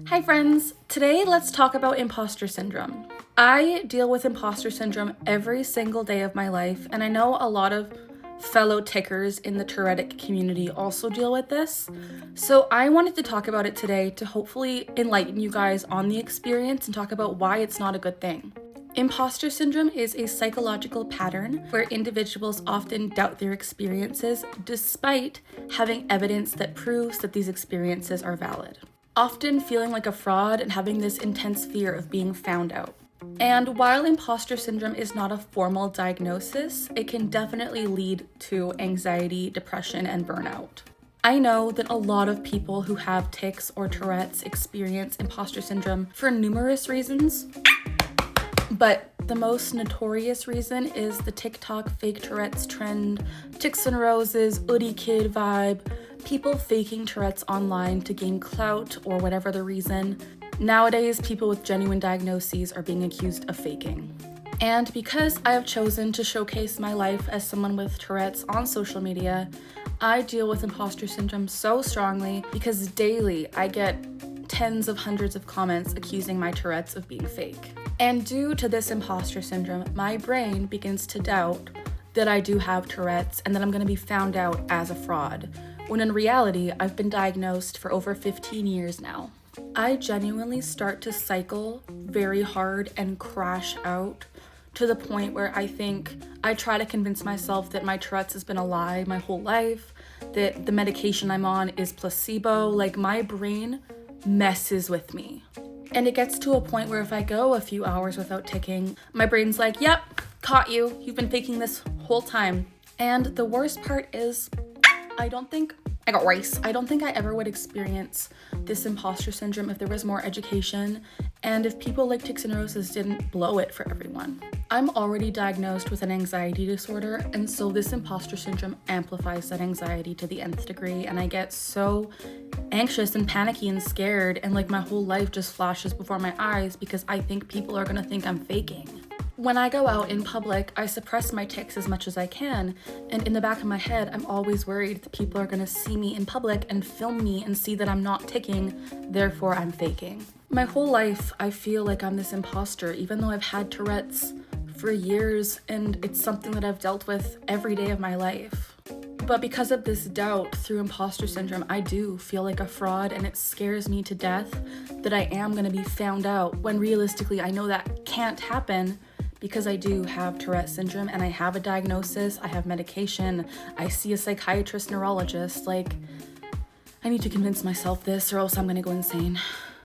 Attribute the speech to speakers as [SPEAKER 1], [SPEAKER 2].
[SPEAKER 1] Hi friends! Today let's talk about imposter syndrome. I deal with imposter syndrome every single day of my life, and I know a lot of fellow tickers in the Tourettic community also deal with this. So I wanted to talk about it today to hopefully enlighten you guys on the experience and talk about why it's not a good thing. Imposter syndrome is a psychological pattern where individuals often doubt their experiences despite having evidence that proves that these experiences are valid. Often feeling like a fraud and having this intense fear of being found out. And while imposter syndrome is not a formal diagnosis, it can definitely lead to anxiety, depression, and burnout. I know that a lot of people who have tics or Tourette's experience imposter syndrome for numerous reasons, but the most notorious reason is the TikTok fake Tourette's trend, tics and roses, Oodie kid vibe, people faking Tourette's online to gain clout or whatever the reason. Nowadays, people with genuine diagnoses are being accused of faking. And because I have chosen to showcase my life as someone with Tourette's on social media, I deal with imposter syndrome so strongly because daily I get tens of hundreds of comments accusing my Tourette's of being fake. And due to this imposter syndrome, my brain begins to doubt that I do have Tourette's and that I'm going to be found out as a fraud, when in reality, I've been diagnosed for over 15 years now. I genuinely start to cycle very hard and crash out to the point where I try to convince myself that my Tourette's has been a lie my whole life, that the medication I'm on is placebo. Like, my brain messes with me. And it gets to a point where if I go a few hours without ticking, my brain's like, yep, caught you. You've been faking this whole time. And the worst part is, I don't think I ever would experience this imposter syndrome if there was more education and if people like Tics and Roses didn't blow it for everyone. I'm already diagnosed with an anxiety disorder, and so this imposter syndrome amplifies that anxiety to the nth degree, and I get so anxious and panicky and scared, and like my whole life just flashes before my eyes because I think people are gonna think I'm faking. When I go out in public, I suppress my tics as much as I can, and in the back of my head, I'm always worried that people are gonna see me in public and film me and see that I'm not ticking, therefore I'm faking. My whole life, I feel like I'm this imposter, even though I've had Tourette's for years, and it's something that I've dealt with every day of my life. But because of this doubt through imposter syndrome, I do feel like a fraud, and it scares me to death that I am gonna be found out, when realistically I know that can't happen because I do have Tourette's syndrome and I have a diagnosis, I have medication, I see a psychiatrist, neurologist. Like, I need to convince myself this or else I'm gonna go insane.